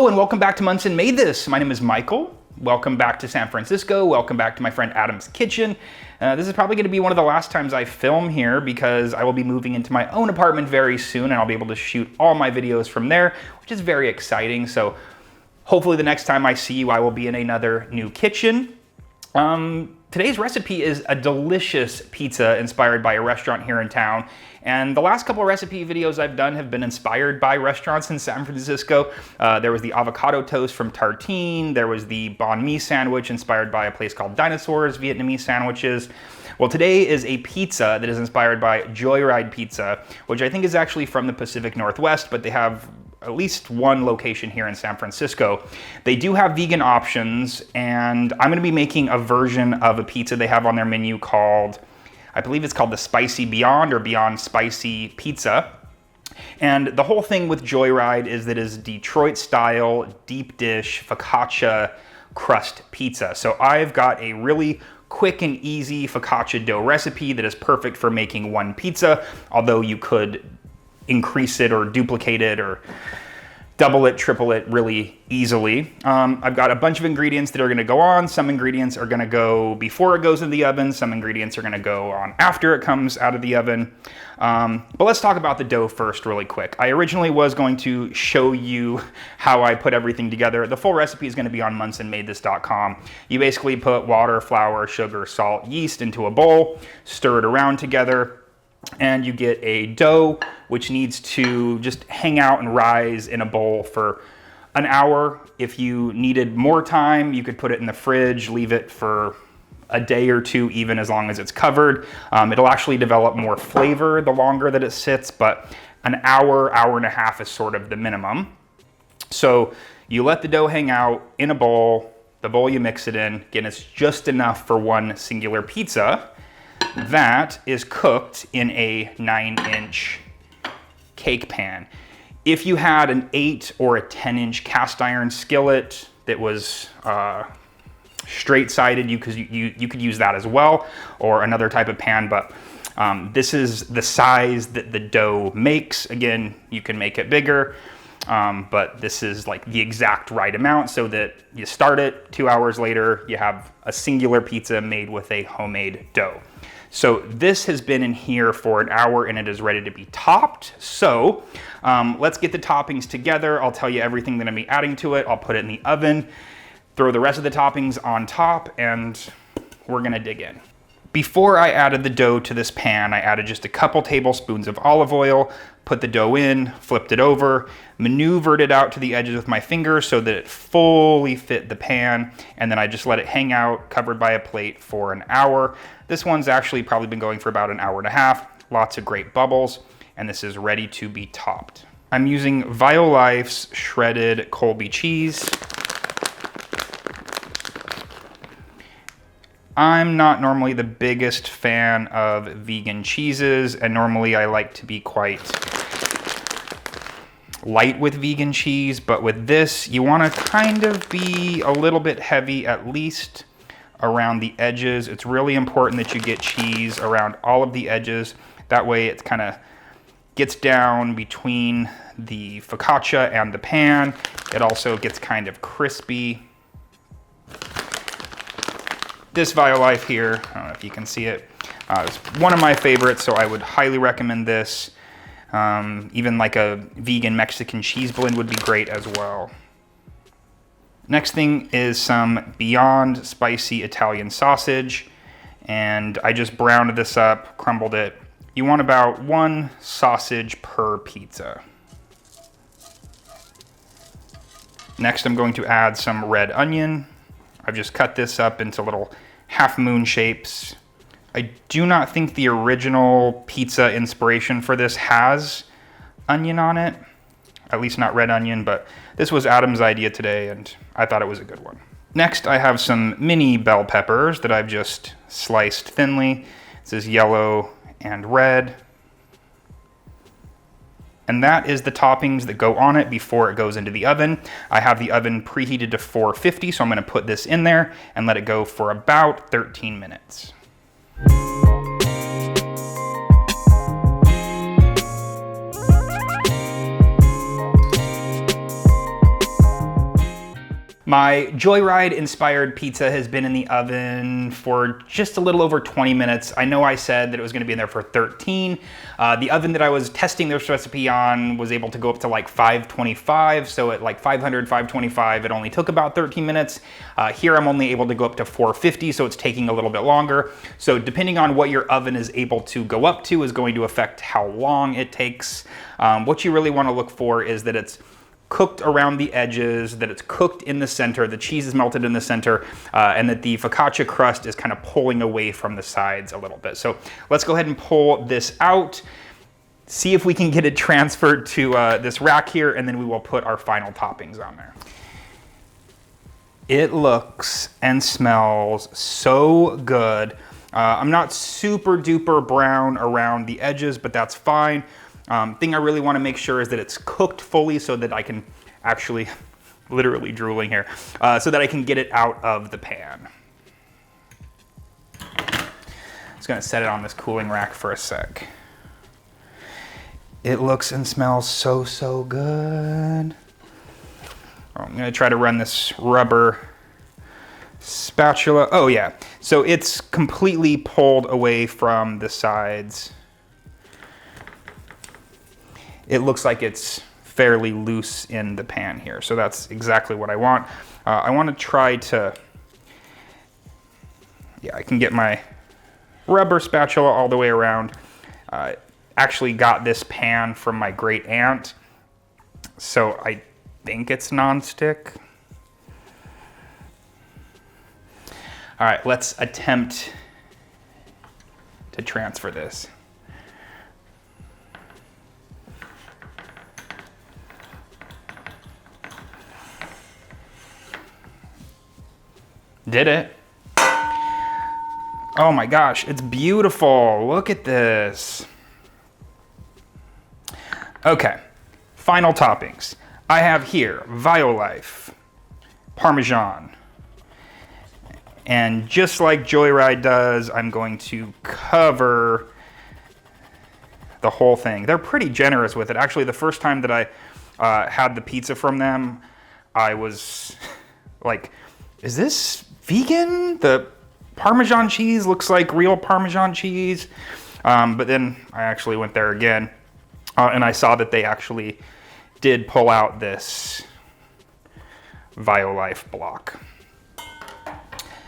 Hello and welcome back to Monson Made This. My name is Michael. Welcome back to San Francisco. Welcome back to my friend Adam's kitchen. This is probably going to be one of the last times I film here because I will be moving into my own apartment very soon and I'll be able to shoot all my videos from there, which is very exciting. So hopefully the next time I see you, I will be in another new kitchen. Today's recipe is a delicious pizza inspired by a restaurant here in town. And the last couple of recipe videos I've done have been inspired by restaurants in San Francisco. There was the avocado toast from Tartine. There was the banh mi sandwich inspired by a place called Dinosaurs Vietnamese sandwiches. Well, today is a pizza that is inspired by Joyride Pizza, which I think is actually from the Pacific Northwest, but they have at least one location here in San Francisco. They do have vegan options, and I'm gonna be making a version of a pizza they have on their menu called, I believe it's called the Spicy Beyond or Beyond Spicy Pizza. And the whole thing with Joyride is that it's Detroit style, deep dish, focaccia crust pizza. So I've got a really quick and easy focaccia dough recipe that is perfect for making one pizza, although you could increase it or duplicate it or double it, triple it really easily. I've got a bunch of ingredients that are gonna go on. Some ingredients are gonna go before it goes in the oven. Some ingredients are gonna go on after it comes out of the oven. But let's talk about the dough first really quick. I originally was going to show you how I put everything together. The full recipe is gonna be on monsonmadethis.com. You basically put water, flour, sugar, salt, yeast into a bowl, stir it around together, and you get a dough which needs to just hang out and rise in a bowl for an hour. If you needed more time, you could put it in the fridge, leave it for a day or two, even as long as it's covered. It'll actually develop more flavor the longer that it sits, but an hour, hour and a half is sort of the minimum. So you let the dough hang out in a bowl, the bowl you mix it in. Again, it's just enough for one singular pizza. That is cooked in a 9-inch cake pan. If you had an 8 or a 10-inch cast iron skillet that was straight-sided, you could use that as well, or another type of pan, but this is the size that the dough makes. Again, you can make it bigger, but this is like the exact right amount so that you start it, 2 hours later, you have a singular pizza made with a homemade dough. So this has been in here for an hour and it is ready to be topped. So let's get the toppings together. I'll tell you everything that I'm gonna be adding to it. I'll put it in the oven, throw the rest of the toppings on top, and we're gonna dig in. Before I added the dough to this pan, I added just a couple tablespoons of olive oil, put the dough in, flipped it over, maneuvered it out to the edges with my finger so that it fully fit the pan, and then I just let it hang out, covered by a plate for an hour. This one's actually probably been going for about an hour and a half. Lots of great bubbles, and this is ready to be topped. I'm using Violife's shredded Colby cheese. I'm not normally the biggest fan of vegan cheeses, and normally I like to be quite light with vegan cheese, but with this, you want to kind of be a little bit heavy, at least around the edges. It's really important that you get cheese around all of the edges. That way it kind of gets down between the focaccia and the pan. It also gets kind of crispy. This Violife here, I don't know if you can see it, it's one of my favorites, so I would highly recommend this. Even like a vegan Mexican cheese blend would be great as well. Next thing is some Beyond Spicy Italian sausage, and I just browned this up, crumbled it. You want about 1 sausage per pizza. Next, I'm going to add some red onion. I've just cut this up into little half moon shapes. I do not think the original pizza inspiration for this has onion on it, at least not red onion, but this was Adam's idea today and I thought it was a good one. Next, I have some mini bell peppers that I've just sliced thinly. This is yellow and red. And that is the toppings that go on it before it goes into the oven. I have the oven preheated to 450, so I'm gonna put this in there and let it go for about 13 minutes. My Joyride inspired pizza has been in the oven for just a little over 20 minutes. I know I said that it was gonna be in there for 13. The oven that I was testing this recipe on was able to go up to like 525. So at like 500, 525, it only took about 13 minutes. Here I'm only able to go up to 450, so it's taking a little bit longer. So depending on what your oven is able to go up to is going to affect how long it takes. What you really wanna look for is that it's cooked around the edges, that it's cooked in the center, the cheese is melted in the center, and that the focaccia crust is kind of pulling away from the sides a little bit. So let's go ahead and pull this out, see if we can get it transferred to this rack here, and then we will put our final toppings on there. It looks and smells so good. I'm not super duper brown around the edges, but that's fine. Thing I really want to make sure is that it's cooked fully so that I can actually, literally drooling here, so that I can get it out of the pan. Just gonna set it on this cooling rack for a sec. It looks and smells so, so good. I'm gonna try to run this rubber spatula. Oh yeah, so it's completely pulled away from the sides. It looks like it's fairly loose in the pan here. So that's exactly what I want. I want to try to, yeah, I can get my rubber spatula all the way around. Actually got this pan from my great aunt. So I think it's nonstick. All right, let's attempt to transfer this. Did it. Oh my gosh, it's beautiful. Look at this. Okay, final toppings. I have here Violife, Parmesan, and just like Joyride does, I'm going to cover the whole thing. They're pretty generous with it. Actually, the first time that I had the pizza from them, I was like, is this vegan? The Parmesan cheese looks like real Parmesan cheese. But then I actually went there again and I saw that they actually did pull out this Violife block.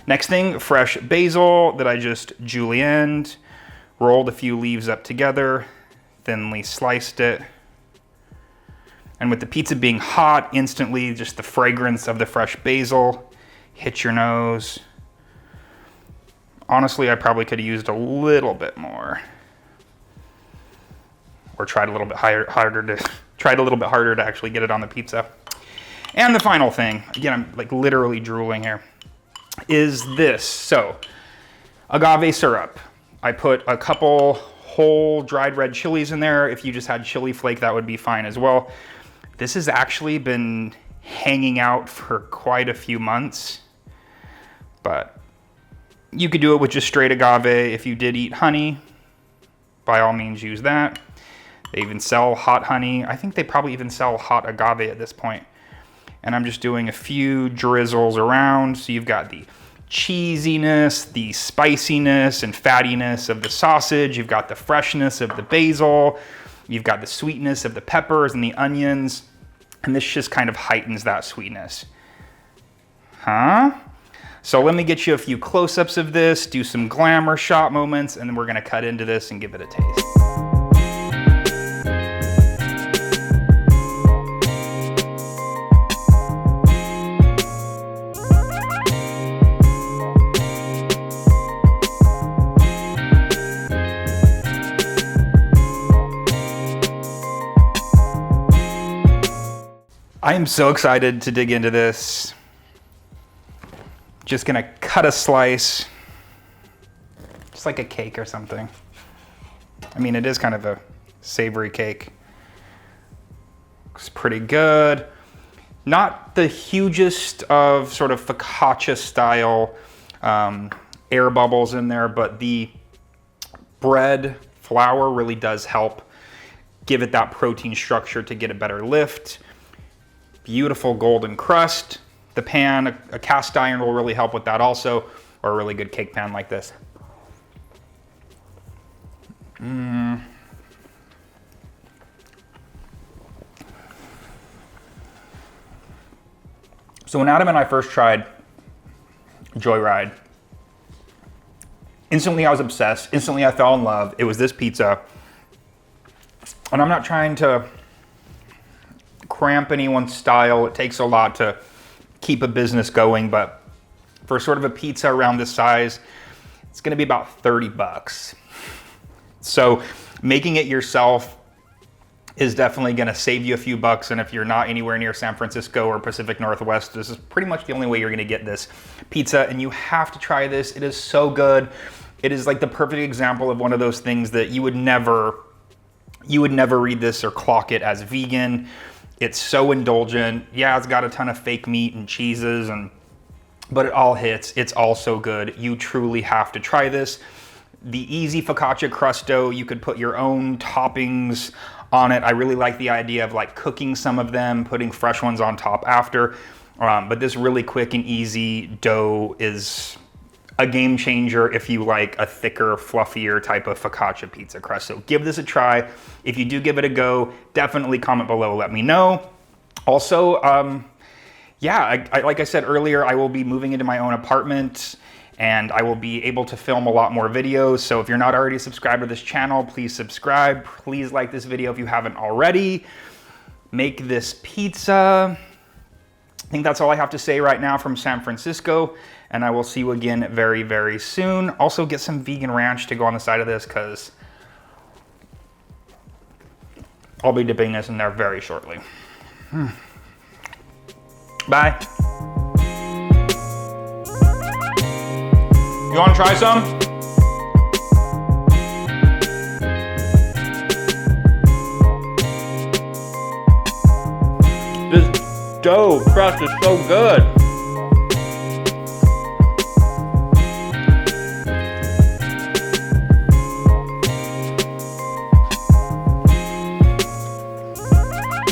Next thing, fresh basil that I just julienned, rolled a few leaves up together, thinly sliced it. And with the pizza being hot, instantly just the fragrance of the fresh basil hit your nose. Honestly, I probably could have used a little bit more. Or tried a little bit harder to actually get it on the pizza. And the final thing, again, I'm like literally drooling here, is this. So, agave syrup. I put a couple whole dried red chilies in there. If you just had chili flake, that would be fine as well. This has actually been hanging out for quite a few months. But you could do it with just straight agave. If you did eat honey, by all means use that. They even sell hot honey. I think they probably even sell hot agave at this point. And I'm just doing a few drizzles around. So you've got the cheesiness, the spiciness and fattiness of the sausage. You've got the freshness of the basil. You've got the sweetness of the peppers and the onions. And this just kind of heightens that sweetness. Huh? So let me get you a few close-ups of this, do some glamour shot moments, and then we're gonna cut into this and give it a taste. I am so excited to dig into this. Just gonna cut a slice, just like a cake or something. I mean, it is kind of a savory cake. Looks pretty good. Not the hugest of sort of focaccia style air bubbles in there, but the bread flour really does help give it that protein structure to get a better lift. Beautiful golden crust. the pan, a cast iron will really help with that also, or a really good cake pan like this. So when Adam and I first tried Joyride, instantly I was obsessed. Instantly I fell in love. It was this pizza. And I'm not trying to cramp anyone's style. It takes a lot to keep a business going, but for sort of a pizza around this size, it's gonna be about 30 bucks. So making it yourself is definitely gonna save you a few bucks, and if you're not anywhere near San Francisco or Pacific Northwest, this is pretty much the only way you're gonna get this pizza, and you have to try this. It is so good. It is like the perfect example of one of those things that you would never read this or clock it as vegan. It's so indulgent. Yeah, it's got a ton of fake meat and cheeses, but it all hits. It's all so good. You truly have to try this. The easy focaccia crust dough, you could put your own toppings on it. I really like the idea of like cooking some of them, putting fresh ones on top after. But this really quick and easy dough is a game changer if you like a thicker, fluffier type of focaccia pizza crust. So give this a try. If you do give it a go, definitely comment below, let me know. Also, yeah, like I said earlier, I will be moving into my own apartment and I will be able to film a lot more videos. So if you're not already subscribed to this channel, please subscribe. Please like this video if you haven't already. Make this pizza. I think that's all I have to say right now from San Francisco, and I will see you again very, very soon. Also get some vegan ranch to go on the side of this because I'll be dipping this in there very shortly. Bye. You want to try some? This dough crust is so good.